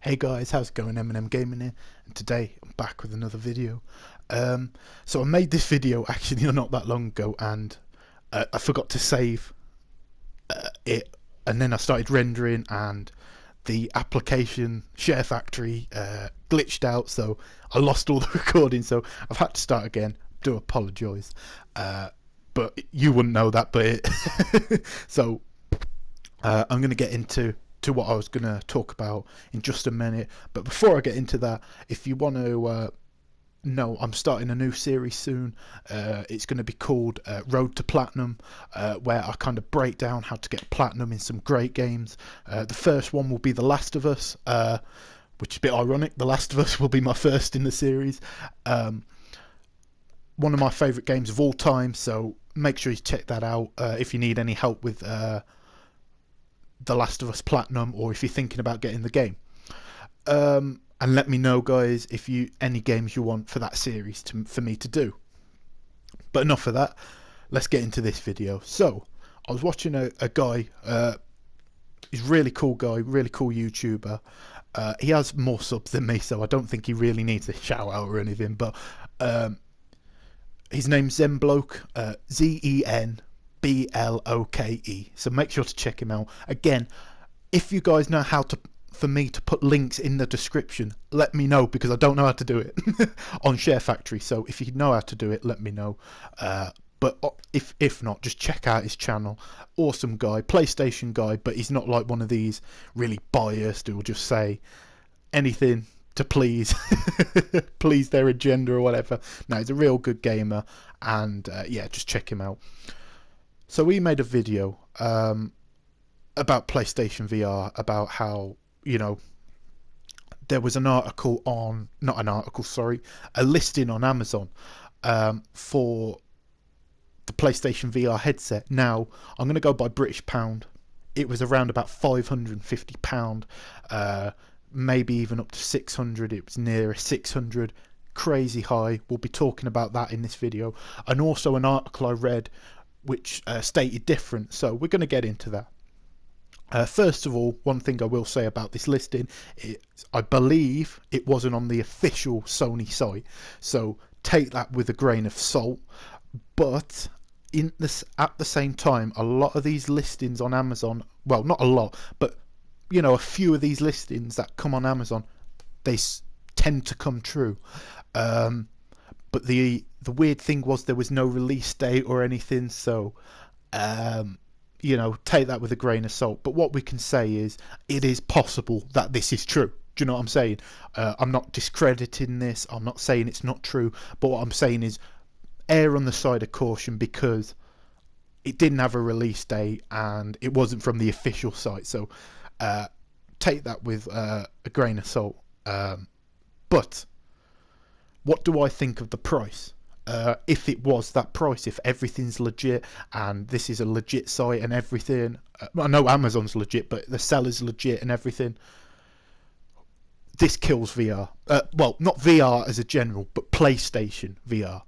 Hey guys, how's it going? M Gaming here, and today I'm back with another video. So I made this video actually not that long ago, and I forgot to save it, and then I started rendering, and the application SHAREfactory glitched out, so I lost all the recording. So I've had to start again. Do apologise, but you wouldn't know that. But so I'm going to get into what I was going to talk about in just a minute. But before I get into that, if you want to know, I'm starting a new series soon. It's going to be called Road to Platinum, where I kind of break down how to get platinum in some great games. The first one will be The Last of Us, which is a bit ironic. The Last of Us will be my first in the series. One of my favourite games of all time, so make sure you check that out if you need any help with The Last of Us Platinum, or if you're thinking about getting the game. And let me know, guys, if you any games you want for that series for me to do. But enough of that, let's get into this video. So I was watching a guy, he's a really cool guy, really cool YouTuber. He has more subs than me, so I don't think he really needs a shout out or anything, but his name's Zenbloke, Zenbloke. So make sure to check him out. Again, if you guys know how to for me to put links in the description, let me know, because I don't know how to do it on SHAREfactory. So if you know how to do it, let me know. But if not, just check out his channel. Awesome guy, PlayStation guy, but he's not like one of these really biased who will just say anything to please please their agenda or whatever. No, he's a real good gamer, and yeah, just check him out. So we made a video about PlayStation VR, about how, you know, there was an article on, not an article, sorry, a listing on Amazon for the PlayStation VR headset. Now, I'm going to go by British pound. It was around about £550, maybe even up to 600. It was near 600, crazy high. We'll be talking about that in this video, and also an article I read which stated different, so we're going to get into that. First of all, one thing I will say about this listing is I believe it wasn't on the official Sony site, so take that with a grain of salt. But at the same time, a lot of these listings on Amazon, well, not a lot, but you know, a few of these listings that come on Amazon, they tend to come true. But the weird thing was there was no release date or anything, so you know, take that with a grain of salt. But what we can say is it is possible that this is true. Do you know what I'm saying? I'm not discrediting this. I'm not saying it's not true. But what I'm saying is err on the side of caution, because it didn't have a release date and it wasn't from the official site. So take that with a grain of salt. But what do I think of the price? If it was that price, if everything's legit and this is a legit site and everything, I know Amazon's legit, but the seller's legit and everything, this kills VR. Well, not VR as a general, but PlayStation VR.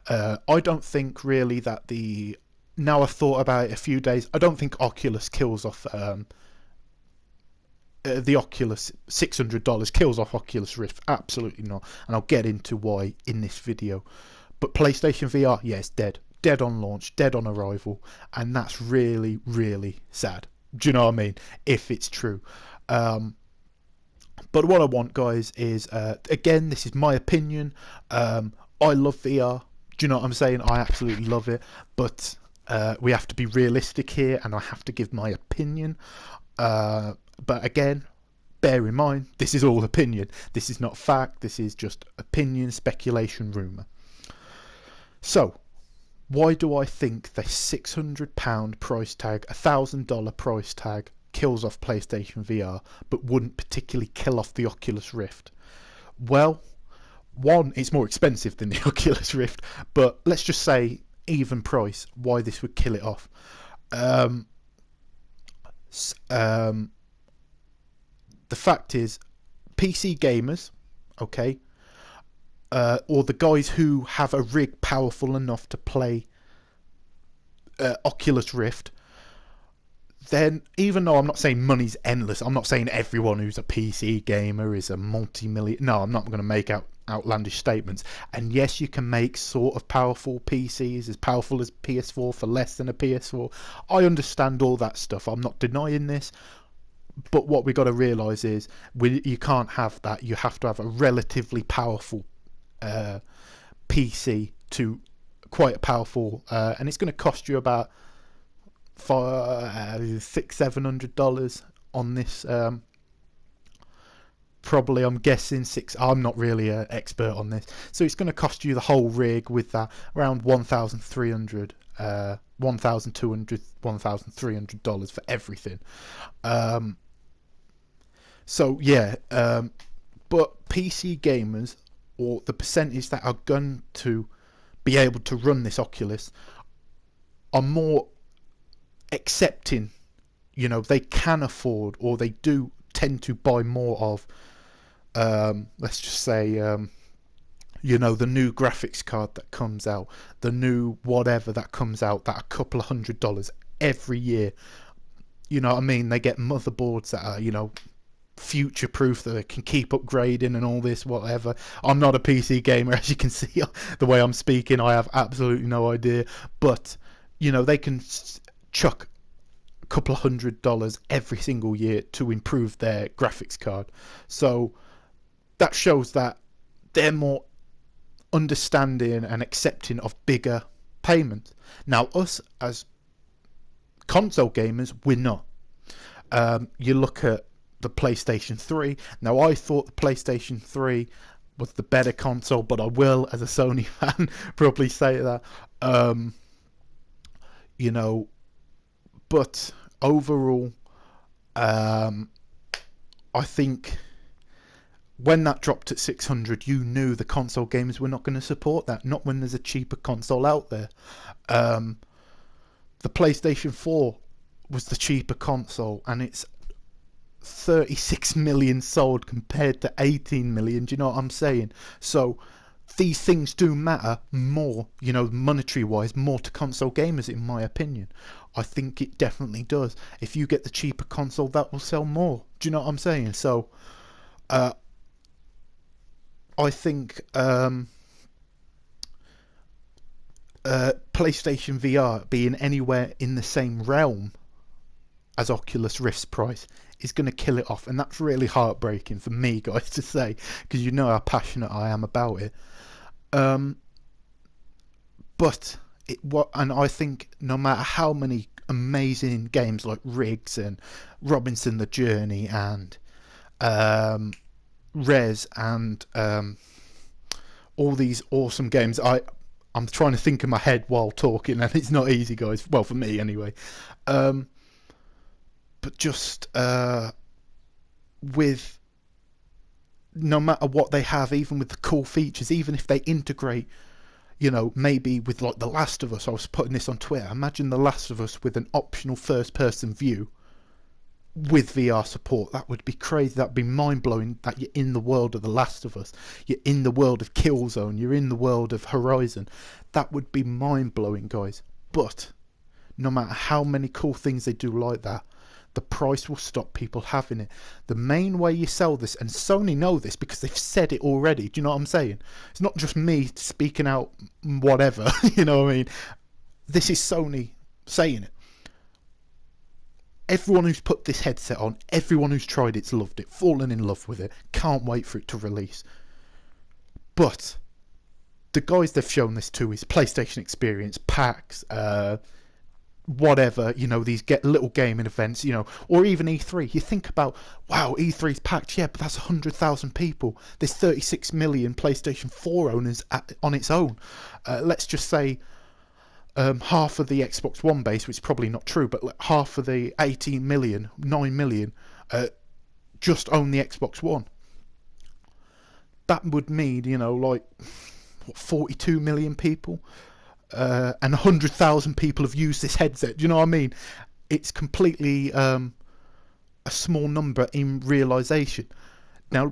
I don't think really that now I've thought about it a few days, I don't think Oculus kills off the Oculus. $600 kills off Oculus Rift, absolutely not, and I'll get into why in this video. But PlayStation VR, yeah, it's dead on launch, dead on arrival, and that's really, really sad. Do you know what I mean? If it's true. But what I want, guys, is again, this is my opinion. I love VR. Do you know what I'm saying? I absolutely love it, but we have to be realistic here, and I have to give my opinion. But again, bear in mind, this is all opinion. This is not fact. This is just opinion, speculation, rumour. So, why do I think the £600 price tag, $1,000 price tag, kills off PlayStation VR, but wouldn't particularly kill off the Oculus Rift? Well, one, it's more expensive than the Oculus Rift, but let's just say even price, why this would kill it off. The fact is, PC gamers, okay, or the guys who have a rig powerful enough to play Oculus Rift, then even though I'm not saying money's endless, I'm not saying everyone who's a PC gamer is a multi-million. No, I'm not going to make outlandish statements. And yes, you can make sort of powerful PCs as powerful as PS4 for less than a PS4. I understand all that stuff. I'm not denying this. But what we got to realise is you can't have that. You have to have a relatively powerful PC to quite a powerful, and it's going to cost you about $600-700 on this. Probably, I'm guessing six. I'm not really an expert on this, so it's going to cost you the whole rig with that around $1,300, $1,200, $1,300 for everything. So yeah, but PC gamers, or the percentage that are going to be able to run this Oculus, are more accepting. You know, they can afford, or they do tend to buy more of, let's just say, you know, the new graphics card that comes out, the new whatever that comes out, that a couple of $100 every year. You know what I mean? They get motherboards that are, you know, future proof, that they can keep upgrading and all this whatever. I'm not a PC gamer, as you can see the way I'm speaking. I have absolutely no idea, but you know, they can chuck a couple of $100 every single year to improve their graphics card. So that shows that they're more understanding and accepting of bigger payments. Now us as console gamers, we're not. You look at the PlayStation 3. Now, I thought the PlayStation 3 was the better console, but I will, as a Sony fan, probably say that. You know, but overall, I think when that dropped at 600, you knew the console gamers were not going to support that. Not when there's a cheaper console out there. The PlayStation 4 was the cheaper console, and it's 36 million sold compared to 18 million. Do you know what I'm saying? So these things do matter more, you know, monetary wise, more to console gamers, in my opinion. I think it definitely does. If you get the cheaper console, that will sell more. Do you know what I'm saying? So I think PlayStation VR being anywhere in the same realm as Oculus Rift's price is going to kill it off, and that's really heartbreaking for me, guys, to say, because you know how passionate I am about it. But and I think no matter how many amazing games like Riggs and Robinson the Journey and Rez and all these awesome games, I'm trying to think in my head while talking, and it's not easy, guys. Well, for me anyway. But just with no matter what they have, even with the cool features, even if they integrate, you know, maybe with like The Last of Us. I was putting this on Twitter. Imagine The Last of Us with an optional first-person view with VR support. That would be crazy. That'd be mind-blowing, that you're in the world of The Last of Us. You're in the world of Killzone. You're in the world of Horizon. That would be mind-blowing, guys. But no matter how many cool things they do like that, the price will stop people having it. The main way you sell this, and Sony know this because they've said it already. Do you know what I'm saying? It's not just me speaking out whatever. You know what I mean? This is Sony saying it. Everyone who's put this headset on, everyone who's tried it's loved it, fallen in love with it, can't wait for it to release. But the guys they've shown this to is PlayStation Experience, PAX, whatever, you know, these little gaming events, you know, or even E3. You think about, wow, E3's packed, yeah, but that's 100,000 people. There's 36 million PlayStation 4 owners on its own. Let's just say half of the Xbox One base, which is probably not true, but half of the 18 million, 9 million, just own the Xbox One. That would mean, you know, like, what, 42 million people? And 100,000 people have used this headset. Do you know what I mean? It's completely a small number in realization. Now,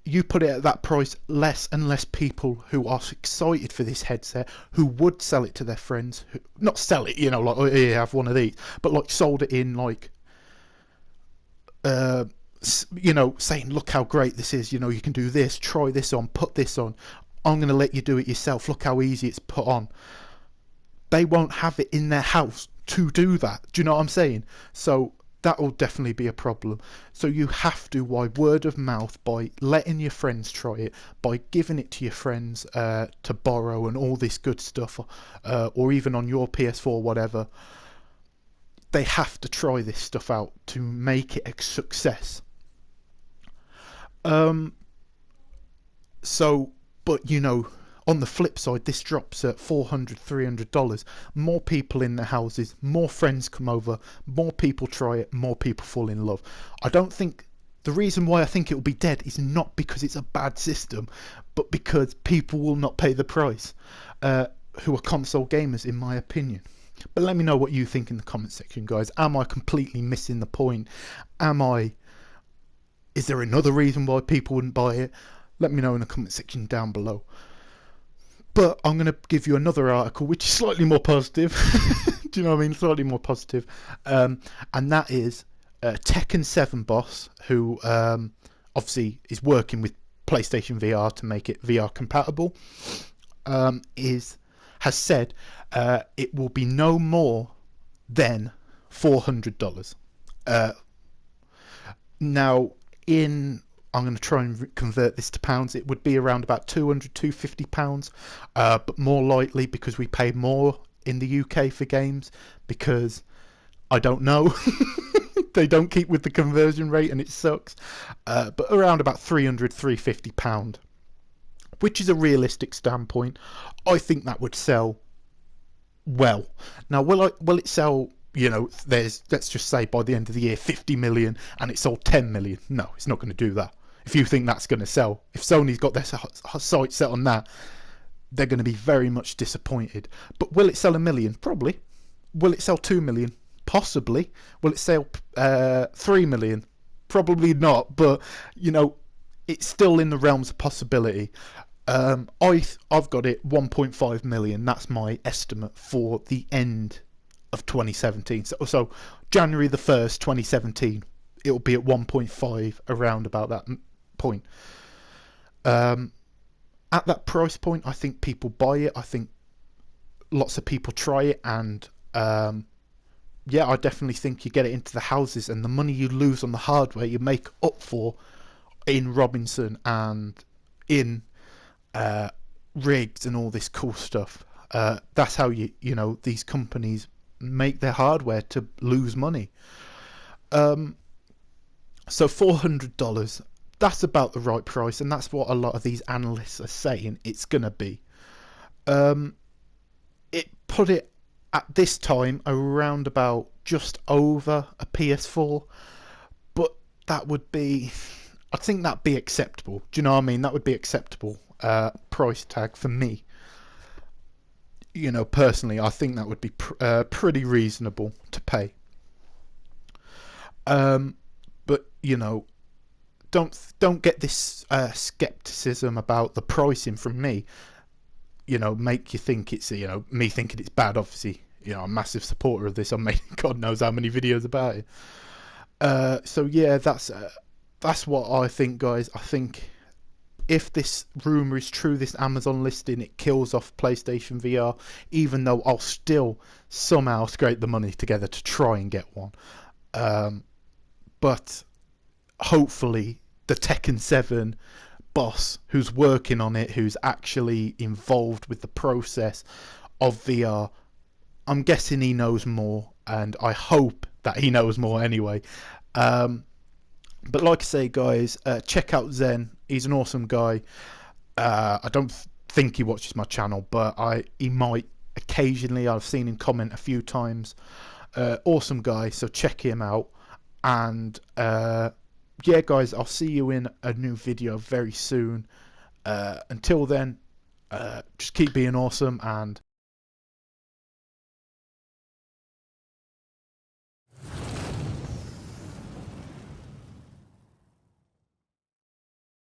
you put it at that price, less and less people who are excited for this headset, who would sell it to their friends, who, not sell it, you know, like, oh, here, have one of these, but like sold it in, like, you know, saying, look how great this is, you know, you can do this, try this on, put this on, I'm going to let you do it yourself, look how easy it's put on. They won't have it in their house to do that. Do you know what I'm saying? So that will definitely be a problem. So you have to, by word of mouth, by letting your friends try it, by giving it to your friends to borrow and all this good stuff, or even on your PS4, whatever. They have to try this stuff out to make it a success. So, but you know, on the flip side, this drops at $400, $300. More people in their houses, more friends come over, more people try it, more people fall in love. I don't think, the reason why I think it will be dead is not because it's a bad system, but because people will not pay the price, who are console gamers, in my opinion. But let me know what you think in the comment section, guys. Am I completely missing the point? Is there another reason why people wouldn't buy it? Let me know in the comment section down below. But I'm going to give you another article which is slightly more positive. Do you know what I mean? Slightly more positive. And that is Tekken 7 boss, who obviously is working with PlayStation VR to make it VR compatible, has said it will be no more than $400. Now, I'm going to try and convert this to pounds. It would be around about £200, £250, but more likely because we pay more in the UK for games, because I don't know. They don't keep with the conversion rate and it sucks. But around about £300, £350, which is a realistic standpoint. I think that would sell well. Now, will it sell? You know, let's just say by the end of the year 50 million and it sold 10 million. No, it's not going to do that. If you think that's going to sell, if Sony's got their sight set on that, they're going to be very much disappointed. But will it sell 1 million? Probably. Will it sell 2 million? Possibly. Will it sell 3 million? Probably not. But you know, it's still in the realms of possibility. I've got it 1.5 million. That's my estimate for the end of 2017. So January the 1st, 2017, it'll be at 1.5, around about that point. At that price point, I think people buy it. I think lots of people try it, and yeah, I definitely think you get it into the houses, and the money you lose on the hardware you make up for in Robinson and in rigs and all this cool stuff. That's how you know, these companies make their hardware to lose money. So $400, that's about the right price, and that's what a lot of these analysts are saying it's gonna be. It put it at this time around about just over a PS4, but that would be, I think that'd be acceptable. Do you know what I mean? That would be acceptable price tag for me. You know, personally, I think that would be pretty reasonable to pay. But you know, don't get this skepticism about the pricing from me. You know, make you think it's, you know, me thinking it's bad. Obviously, you know, I'm a massive supporter of this. I made God knows how many videos about it. So yeah, that's what I think, guys. I think if this rumor is true, this Amazon listing, it kills off PlayStation VR, even though I'll still somehow scrape the money together to try and get one. But hopefully the Tekken 7 boss who's working on it, who's actually involved with the process of VR, I'm guessing he knows more, and I hope that he knows more anyway. But like I say, guys, check out Zen. He's an awesome guy. I don't think he watches my channel, but he might occasionally. I've seen him comment a few times. Awesome guy, so check him out. And yeah, guys, I'll see you in a new video very soon. Until then, just keep being awesome, and